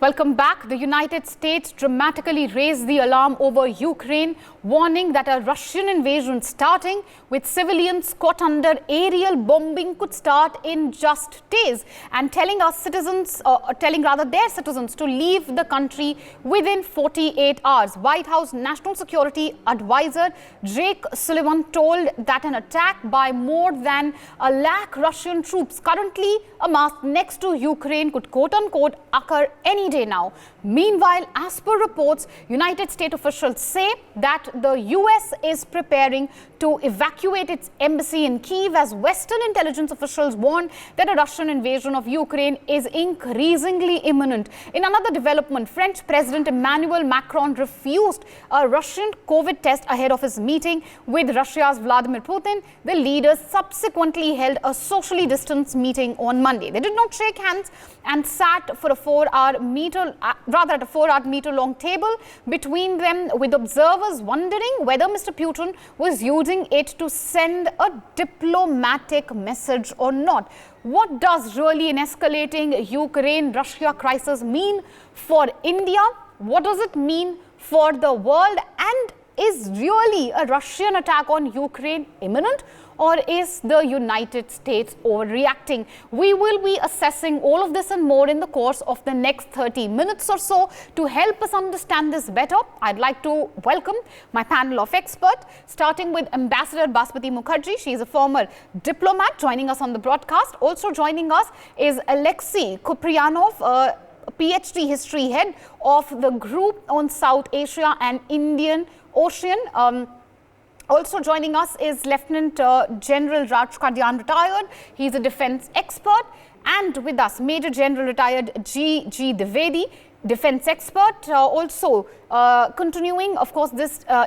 Welcome back. The United States dramatically raised the alarm over Ukraine, warning that a Russian invasion starting with civilians caught under aerial bombing could start in just days, and telling their citizens to leave the country within 48 hours. White House National Security Advisor Jake Sullivan told that an attack by more than 1 lakh Russian troops currently amassed next to Ukraine could quote-unquote occur any day now. Meanwhile, as per reports, United States officials say that the US is preparing to evacuate its embassy in Kyiv as Western intelligence officials warn that a Russian invasion of Ukraine is increasingly imminent. In another development, French President Emmanuel Macron refused a Russian COVID test ahead of his meeting with Russia's Vladimir Putin. The leaders subsequently held a socially distanced meeting on Monday. They did not shake hands and sat for a 4-hour meter-long table between them, with observers wondering whether Mr. Putin was using it to send a diplomatic message or not. What does really an escalating Ukraine-Russia crisis mean for India? What does it mean for the world? And is really a Russian attack on Ukraine imminent, or is the United States overreacting? We will be assessing all of this and more in the course of the next 30 minutes or so. To help us understand this better, I'd like to welcome my panel of experts, starting with Ambassador Basmati Mukherjee. She is a former diplomat joining us on the broadcast. Also joining us is Alexei Kuprianov, PhD history head of the Group on South Asia and Indian Ocean. Also joining us is Lieutenant General Raj Kadyan, retired. He's a defense expert. And with us, Major General retired G. Dwivedi, defense expert. Also continuing, of course,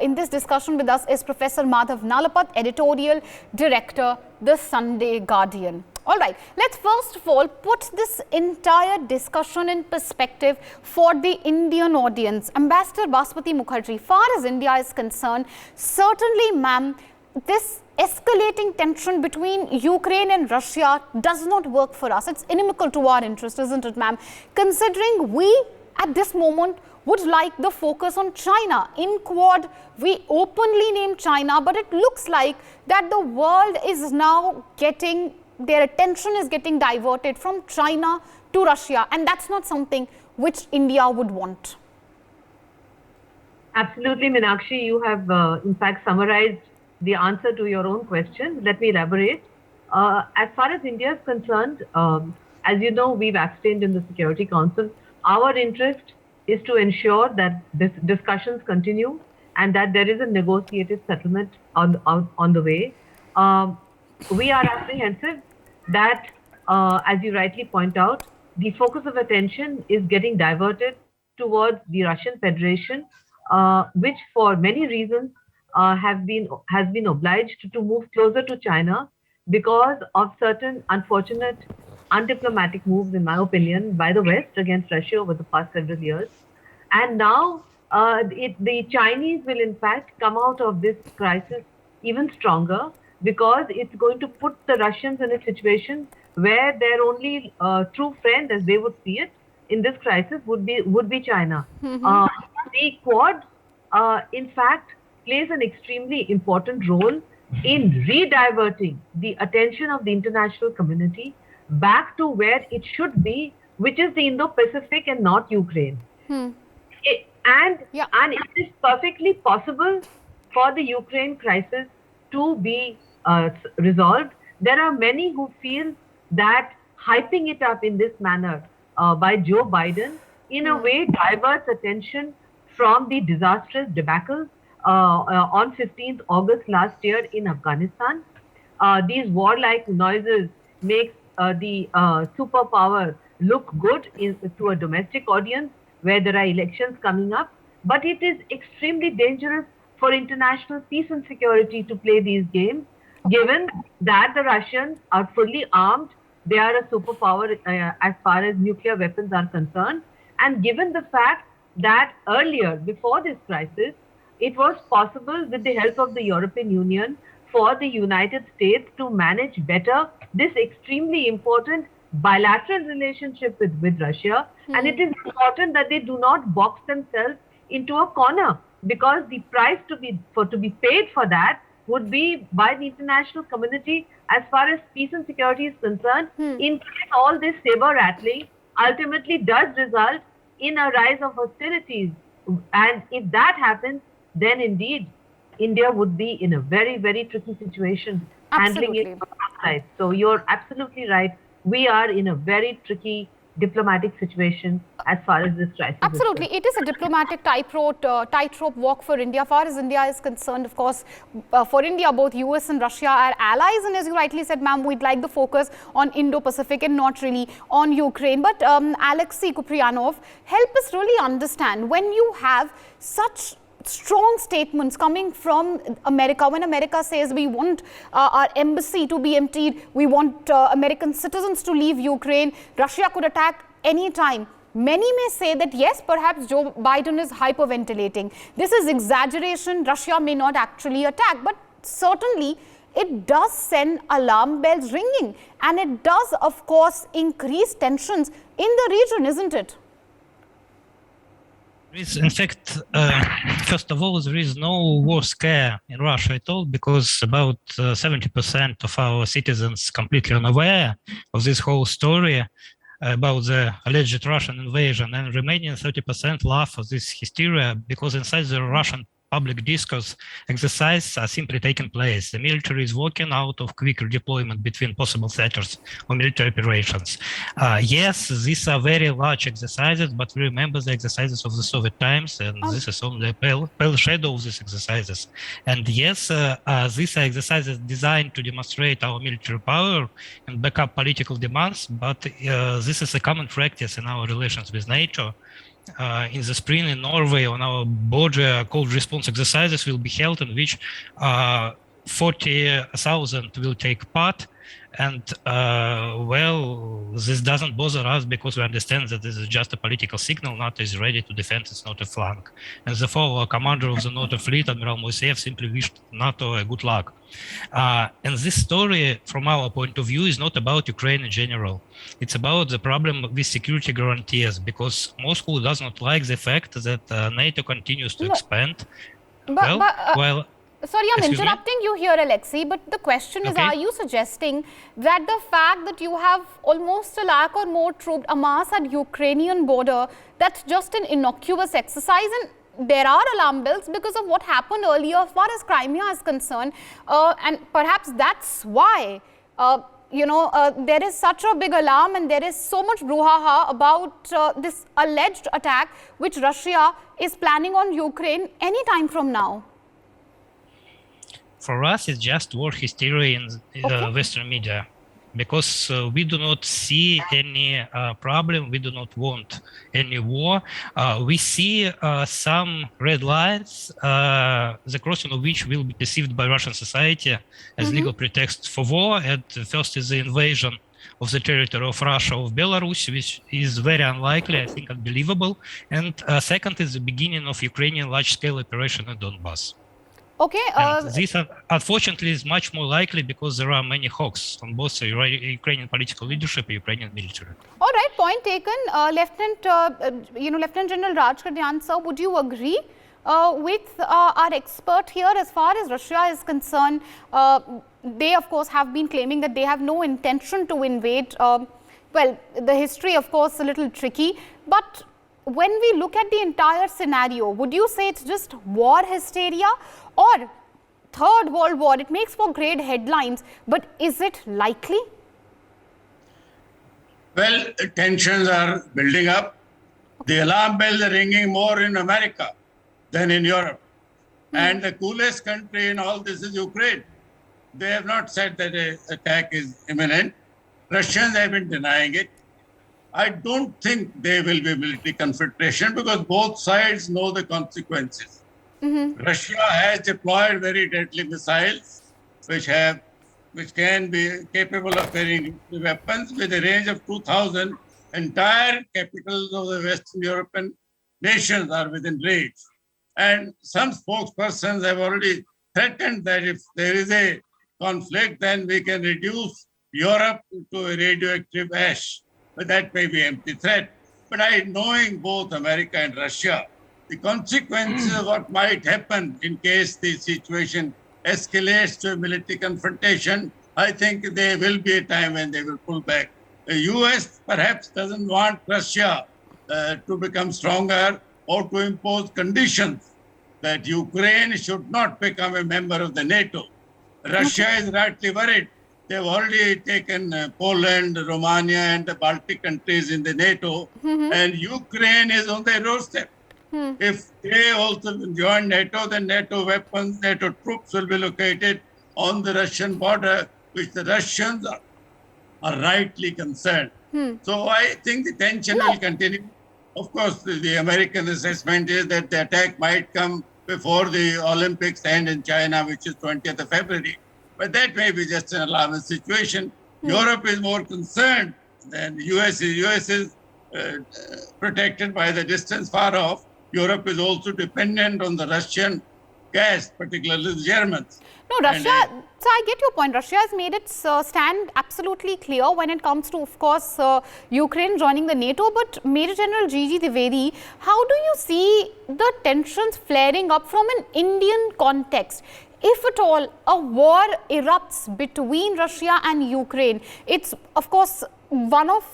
in this discussion with us is Professor Madhav Nalapat, editorial director, The Sunday Guardian. All right, let's first of all put this entire discussion in perspective for the Indian audience. Ambassador Basmati Mukherjee, far as India is concerned, certainly, ma'am, this escalating tension between Ukraine and Russia does not work for us. It's inimical to our interest, isn't it, ma'am? Considering we, at this moment, would like the focus on China. In Quad, we openly name China, but it looks like that the world is now their attention is getting diverted from China to Russia, and that's not something which India would want. Absolutely, Meenakshi. You have, in fact, summarized the answer to your own question. Let me elaborate. As far as India is concerned, as you know, we've abstained in the Security Council. Our interest is to ensure that discussions continue and that there is a negotiated settlement on the way. We are apprehensive that, as you rightly point out, the focus of attention is getting diverted towards the Russian Federation, which for many reasons has been obliged to move closer to China because of certain unfortunate, undiplomatic moves, in my opinion, by the West against Russia over the past several years. And now the Chinese will in fact come out of this crisis even stronger, because it's going to put the Russians in a situation where their only true friend, as they would see it, in this crisis would be China. The Quad, in fact, plays an extremely important role in rediverting the attention of the international community back to where it should be, which is the Indo-Pacific and not Ukraine. And it is perfectly possible for the Ukraine crisis to be resolved. There are many who feel that hyping it up in this manner by Joe Biden in a way diverts attention from the disastrous debacle on 15th August last year in Afghanistan. These warlike noises make the superpower look good to a domestic audience where there are elections coming up, but it is extremely dangerous for international peace and security to play these games, given that the Russians are fully armed. They are a superpower as far as nuclear weapons are concerned. And given the fact that earlier, before this crisis, it was possible with the help of the European Union for the United States to manage better this extremely important bilateral relationship with Russia, and it is important that they do not box themselves into a corner, because the price to be paid for that would be by the international community as far as peace and security is concerned. In case all this saber rattling ultimately does result in a rise of hostilities, and if that happens, then indeed India would be in a very, very tricky situation handling it from outside. So you're absolutely right. We are in a very tricky diplomatic situation as far as this crisis Absolutely. is concerned. It is a diplomatic tightrope walk for India. As far as India is concerned, of course, for India, both US and Russia are allies. And as you rightly said, ma'am, we'd like the focus on Indo-Pacific and not really on Ukraine. But Alexei Kupriyanov, help us really understand, when you have such strong statements coming from America, when America says we want our embassy to be emptied, we want American citizens to leave Ukraine, Russia could attack any time. Many may say that yes, perhaps Joe Biden is hyperventilating. This is exaggeration. Russia may not actually attack, but certainly it does send alarm bells ringing, and it does, of course, increase tensions in the region, isn't it? In fact, first of all, there is no war scare in Russia at all, because about 70% of our citizens completely unaware of this whole story about the alleged Russian invasion, and remaining 30% laugh of this hysteria because inside the Russian public discourse, exercises are simply taking place. The military is working out of quick redeployment between possible theaters or military operations. Yes, these are very large exercises, but we remember the exercises of the Soviet times, and this is only a pale shadow of these exercises. And yes, these are exercises designed to demonstrate our military power and back up political demands, but this is a common practice in our relations with NATO. In the spring in Norway, on our border, cold response exercises will be held, in which 40,000 will take part. And well, this doesn't bother us because we understand that this is just a political signal. NATO is ready to defend its NATO flank. And therefore, our commander of the NATO fleet, Admiral Moiseev, simply wished NATO a good luck. And this story, from our point of view, is not about Ukraine in general. It's about the problem with security guarantees, because Moscow does not like the fact that NATO continues to expand. Sorry, I'm interrupting you here, Alexei, but the question is, are you suggesting that the fact that you have almost 1 lakh or more troops amassed at Ukrainian border, that's just an innocuous exercise? And there are alarm bells because of what happened earlier as far as Crimea is concerned, and perhaps that's why there is such a big alarm and there is so much brouhaha about this alleged attack which Russia is planning on Ukraine any time from now. For us, it's just war hysteria in Western media, because we do not see any problem. We do not want any war. We see some red lines, the crossing of which will be perceived by Russian society as legal pretext for war. And first is the invasion of the territory of Russia, of Belarus, which is very unlikely, I think unbelievable. And second is the beginning of Ukrainian large-scale operation in Donbass. Okay. This, unfortunately, is much more likely because there are many hawks on both the Ukrainian political leadership and Ukrainian military. All right, point taken. Lieutenant General Raj Kadyan, sir, would you agree with our expert here as far as Russia is concerned? They, of course, have been claiming that they have no intention to invade. Well, the history, of course, is a little tricky, but when we look at the entire scenario, would you say it's just war hysteria or Third World War? It makes for great headlines, but is it likely? Well, tensions are building up. The alarm bells are ringing more in America than in Europe. And the coolest country in all this is Ukraine. They have not said that an attack is imminent. Russians have been denying it. I don't think there will be military confrontation because both sides know the consequences. Russia has deployed very deadly missiles, which can be capable of carrying weapons with a range of 2,000. Entire capitals of the Western European nations are within range. And some spokespersons have already threatened that if there is a conflict, then we can reduce Europe to a radioactive ash. But that may be empty threat. But knowing both America and Russia, the consequences of what might happen in case the situation escalates to a military confrontation, I think there will be a time when they will pull back. The US perhaps doesn't want Russia to become stronger or to impose conditions that Ukraine should not become a member of the NATO. Russia is rightly worried. They've already taken Poland, Romania, and the Baltic countries in the NATO, and Ukraine is on their doorstep. If they also join NATO, then NATO weapons, NATO troops will be located on the Russian border, which the Russians are rightly concerned. So I think the tension will continue. Of course, the American assessment is that the attack might come before the Olympics end in China, which is 20th of February. But that may be just an alarming situation. Europe is more concerned than US is. US is protected by the distance far off. Europe is also dependent on the Russian gas, particularly the Germans. No, Russia, so I get your point. Russia has made its stand absolutely clear when it comes to, of course, Ukraine joining the NATO. But Major General Gigi Dwivedi, how do you see the tensions flaring up from an Indian context? If at all a war erupts between Russia and Ukraine, it's of course one of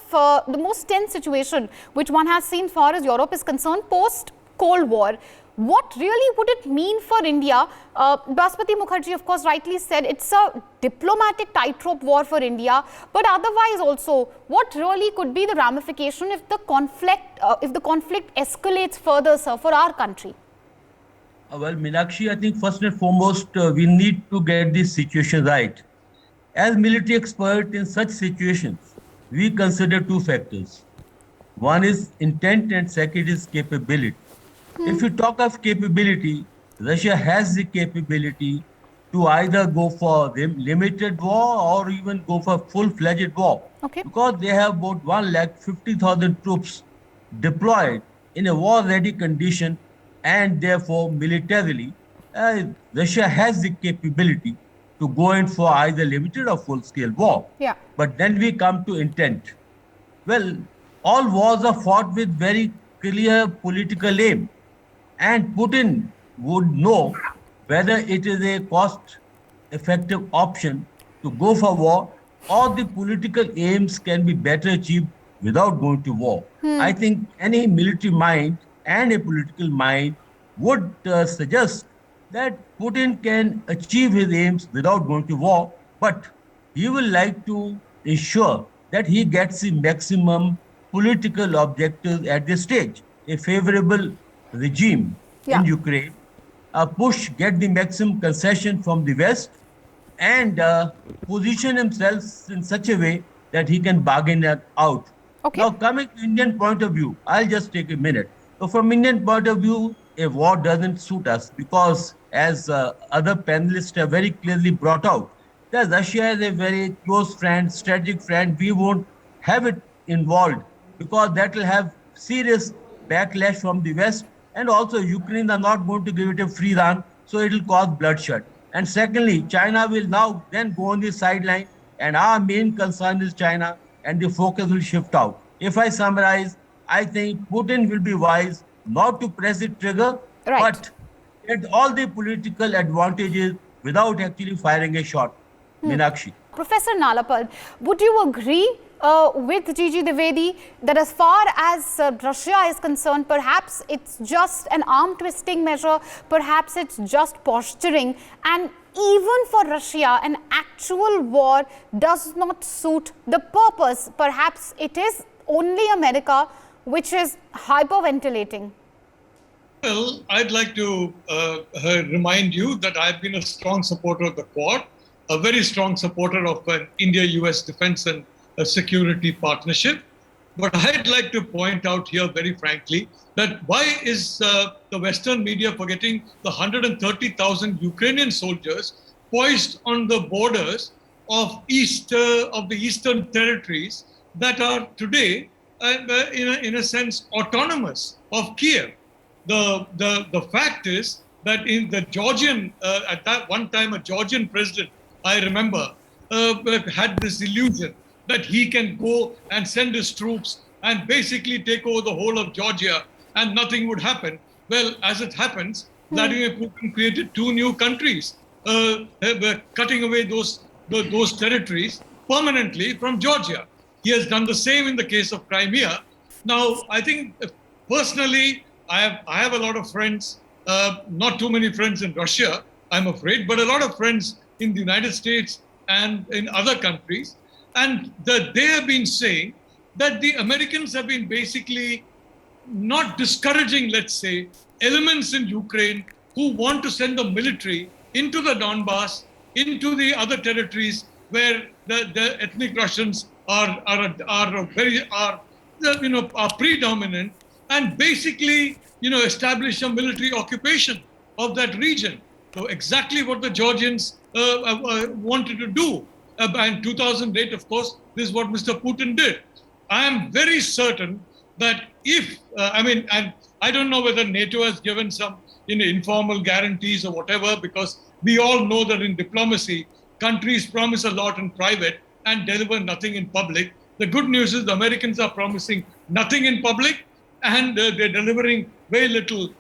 the most tense situation which one has seen far as Europe is concerned post-Cold War. What really would it mean for India? Baspati Mukherjee, of course, rightly said it's a diplomatic tightrope war for India. But otherwise also, what really could be the ramification if the conflict escalates further, sir, for our country? Well, Meenakshi, I think first and foremost, we need to get this situation right. As military expert in such situations, we consider two factors. One is intent and second is capability. If you talk of capability, Russia has the capability to either go for limited war or even go for full-fledged war. Okay. Because they have about 150,000 troops deployed in a war-ready condition, and therefore militarily, Russia has the capability to go in for either limited or full-scale war. Yeah. But then we come to intent. Well, all wars are fought with very clear political aim. And Putin would know whether it is a cost-effective option to go for war or the political aims can be better achieved without going to war. I think any military mind and a political mind would suggest that Putin can achieve his aims without going to war, but he will like to ensure that he gets the maximum political objectives at this stage. A favorable regime in Ukraine, get the maximum concession from the West, and position himself in such a way that he can bargain it out. Okay. Now, coming to Indian point of view, I'll just take a minute. So from Indian point of view, a war doesn't suit us because, as other panelists have very clearly brought out, that Russia is a very close friend, strategic friend. We won't have it involved because that will have serious backlash from the West, and also Ukraine are not going to give it a free run, so it will cause bloodshed. And secondly, China will now then go on the sideline, and our main concern is China, and the focus will shift out. If I summarize, I think Putin will be wise not to press the trigger, but get all the political advantages without actually firing a shot. Meenakshi. Professor Nalapad, would you agree with Gigi Dwivedi that as far as Russia is concerned, perhaps it's just an arm-twisting measure, perhaps it's just posturing, and even for Russia, an actual war does not suit the purpose. Perhaps it is only America which is hyperventilating. Well, I'd like to remind you that I've been a strong supporter of the Quad, a very strong supporter of an India-US defense and security partnership. But I'd like to point out here very frankly that why is the Western media forgetting the 130,000 Ukrainian soldiers poised on the borders of the eastern territories that are today, in a sense, autonomous of Kiev. The fact is that in the Georgian, at that one time, a Georgian president, I remember, had this illusion that he can go and send his troops and basically take over the whole of Georgia and nothing would happen. Well, as it happens, Vladimir Putin created two new countries, cutting away those territories permanently from Georgia. He has done the same in the case of Crimea. Now, I think personally, I have a lot of friends, not too many friends in Russia, I'm afraid, but a lot of friends in the United States and in other countries. And they have been saying that the Americans have been basically not discouraging, let's say, elements in Ukraine who want to send the military into the Donbass, into the other territories where the ethnic Russians are predominant, and basically, establish a military occupation of that region. So exactly what the Georgians wanted to do. In 2008, of course, this is what Mr. Putin did. I am very certain that if, and I don't know whether NATO has given some informal guarantees or whatever, because we all know that in diplomacy, countries promise a lot in private and deliver nothing in public. The good news is the Americans are promising nothing in public and they're delivering very little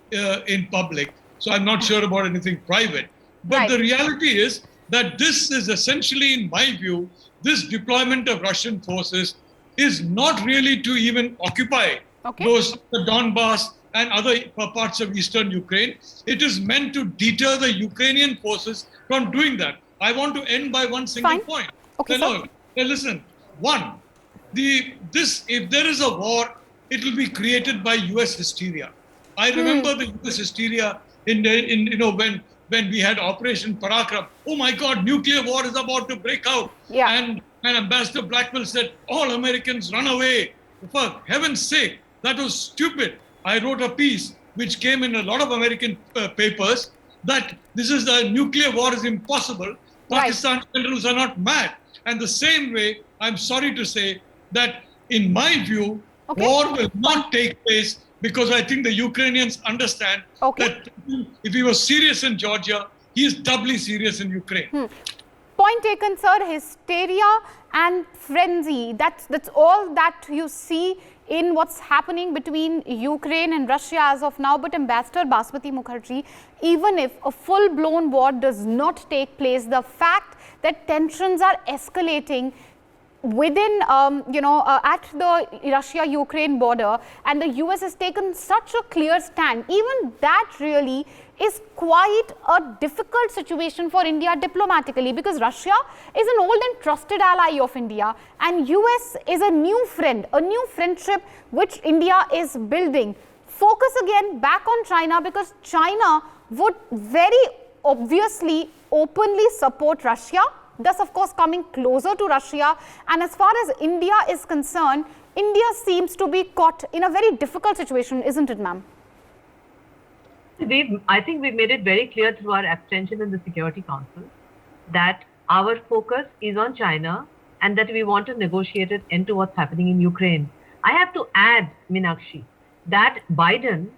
in public. So I'm not sure about anything private. But the reality is that this is essentially, in my view, this deployment of Russian forces is not really to even occupy the Donbass and other parts of eastern Ukraine. It is meant to deter the Ukrainian forces from doing that. I want to end by one single point. Listen, one, if there is a war, it will be created by US hysteria. I remember the US hysteria when we had Operation Parakram. Oh my God, nuclear war is about to break out. Yeah. And Ambassador Blackwell said, all Americans run away. For heaven's sake, that was stupid. I wrote a piece which came in a lot of American papers that this is the nuclear war is impossible. Pakistan generals are not mad. And the same way, I'm sorry to say that in my view, war will not take place, because I think the Ukrainians understand that if he was serious in Georgia, he is doubly serious in Ukraine. Point taken, sir. Hysteria and frenzy. That's all that you see in what's happening between Ukraine and Russia as of now. But Ambassador Basmati Mukherjee, even if a full-blown war does not take place, the fact that tensions are escalating within, at the Russia-Ukraine border, and the US has taken such a clear stand, even that really is quite a difficult situation for India diplomatically, because Russia is an old and trusted ally of India, and US is a new friend, a new friendship which India is building. Focus again back on China, because China would very obviously openly support Russia, thus of course coming closer to Russia. And as far as India is concerned, India seems to be caught in a very difficult situation, isn't it, ma'am? I think we've made it very clear through our abstention in the Security Council that our focus is on China and that we want to negotiate an end to what's happening in Ukraine. I have to add, Meenakshi, that Biden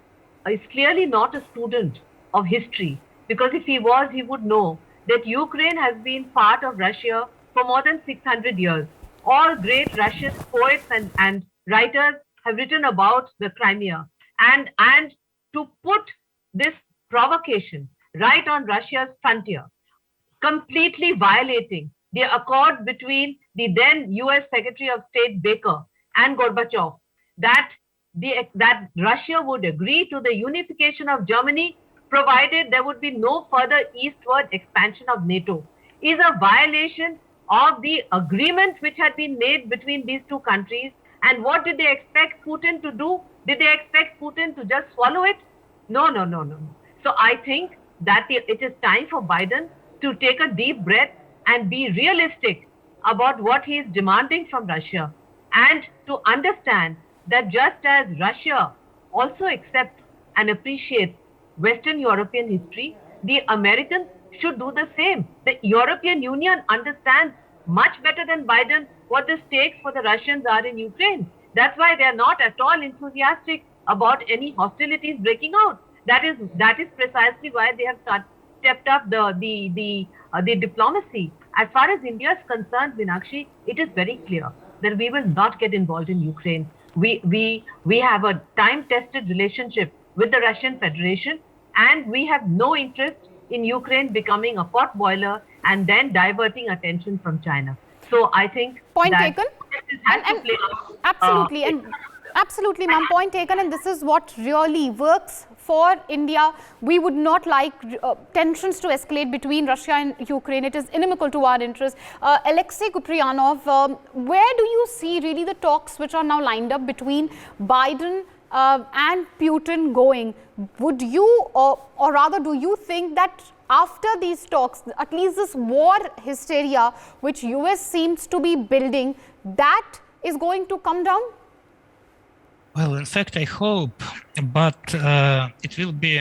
is clearly not a student of history, because if he was, he would know that Ukraine has been part of Russia for more than 600 years. All great Russian poets and writers have written about the Crimea. And to put this provocation right on Russia's frontier, completely violating the accord between the then US Secretary of State Baker and Gorbachev, that Russia would agree to the unification of Germany provided there would be no further eastward expansion of NATO, is a violation of the agreement which had been made between these two countries. And what did they expect Putin to do? Did they expect Putin to just swallow it? No. So I think that it is time for Biden to take a deep breath and be realistic about what he is demanding from Russia, and to understand that just as Russia also accepts and appreciates Western European history, the Americans should do the same. The European Union understands much better than Biden what the stakes for the Russians are in Ukraine. That's why they are not at all enthusiastic about any hostilities breaking out. That is precisely why they have stepped up the diplomacy. As far as India is concerned, Meenakshi, it is very clear that we will not get involved in Ukraine. We have a time-tested relationship with the Russian Federation, and we have no interest in Ukraine becoming a pot boiler and then diverting attention from China. So I think Point that taken. this has to play out. Absolutely, and absolutely, ma'am, point taken, and this is what really works for India. We would not like tensions to escalate between Russia and Ukraine. It is inimical to our interests. Alexei Kupriyanov, where do you see really the talks which are now lined up between Biden and Putin going? Would you, or rather, do you think that after these talks, at least this war hysteria which US seems to be building, that is going to come down? Well, in fact, I hope, but it will be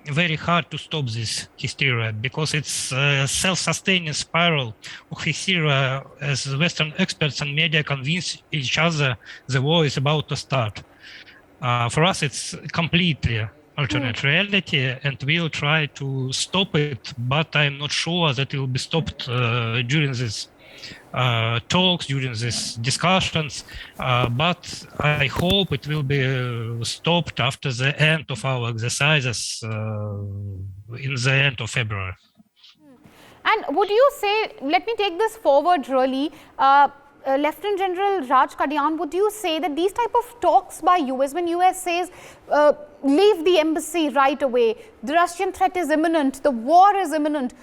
very hard to stop this hysteria because it's a self-sustaining spiral of hysteria as Western experts and media convince each other the war is about to start. For us, it's completely alternate reality, and we'll try to stop it, but I'm not sure that it will be stopped during this talks, during these discussions, but I hope it will be stopped after the end of our exercises in the end of February. And would you say, let me take this forward really, Lieutenant General Raj Kadyan, would you say that these type of talks by US, when US says leave the embassy right away, the Russian threat is imminent, the war is imminent,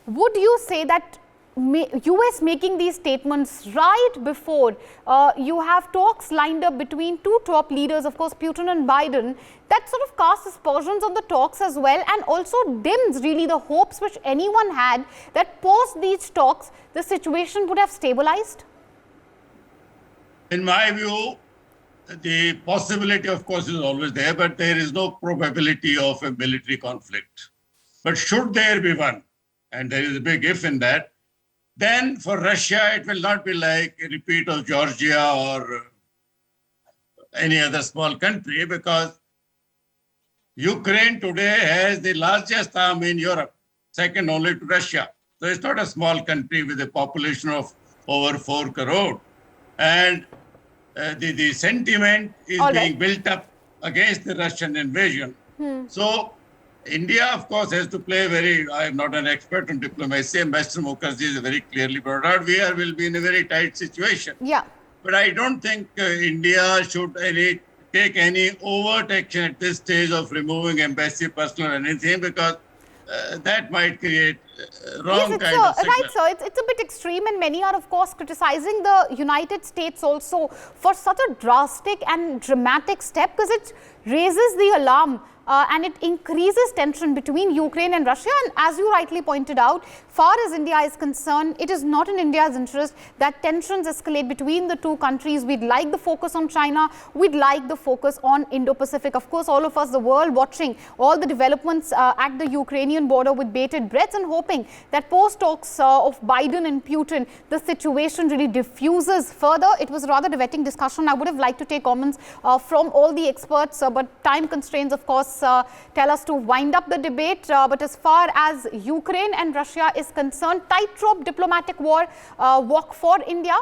would you say that US making these statements right before you have talks lined up between two top leaders, of course Putin and Biden, that sort of casts aspersions on the talks as well, and also dims really the hopes which anyone had that post these talks the situation would have stabilized? In my view, the possibility, of course, is always there, but there is no probability of a military conflict. But should there be one, and there is a big if in that, then for Russia, it will not be like a repeat of Georgia or any other small country, because Ukraine today has the largest army in Europe, second only to Russia. So it's not a small country with a population of over 4 crore. And the sentiment is being built up against the Russian invasion. So India, of course, has to play I am not an expert on diplomacy, and Mr. Mukherjee is very clearly brought out. Will be in a very tight situation. Yeah. But I don't think India should take any overt action at this stage of removing embassy personnel or anything, because that might create wrong kind of signal. Right, sir. It's a bit extreme, and many are, of course, criticizing the United States also for such a drastic and dramatic step, because it raises the alarm and it increases tension between Ukraine and Russia. And as you rightly pointed out, far as India is concerned, it is not in India's interest that tensions escalate between the two countries. We'd like the focus on China. We'd like the focus on Indo-Pacific. Of course, all of us, the world, watching all the developments at the Ukrainian border with bated breath and hoping that post-talks of Biden and Putin, the situation really diffuses further. It was a rather diverting discussion. I would have liked to take comments from all the experts, but time constraints, of course, tell us to wind up the debate. But as far as Ukraine and Russia is concerned, tightrope diplomatic walk for India.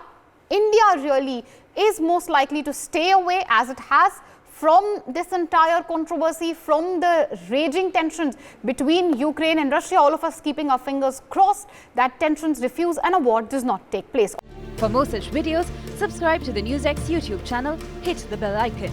India really is most likely to stay away, as it has, from this entire controversy, from the raging tensions between Ukraine and Russia. All of us keeping our fingers crossed that tensions diffuse and a war does not take place. For more such videos, subscribe to the NewsX YouTube channel, hit the bell icon.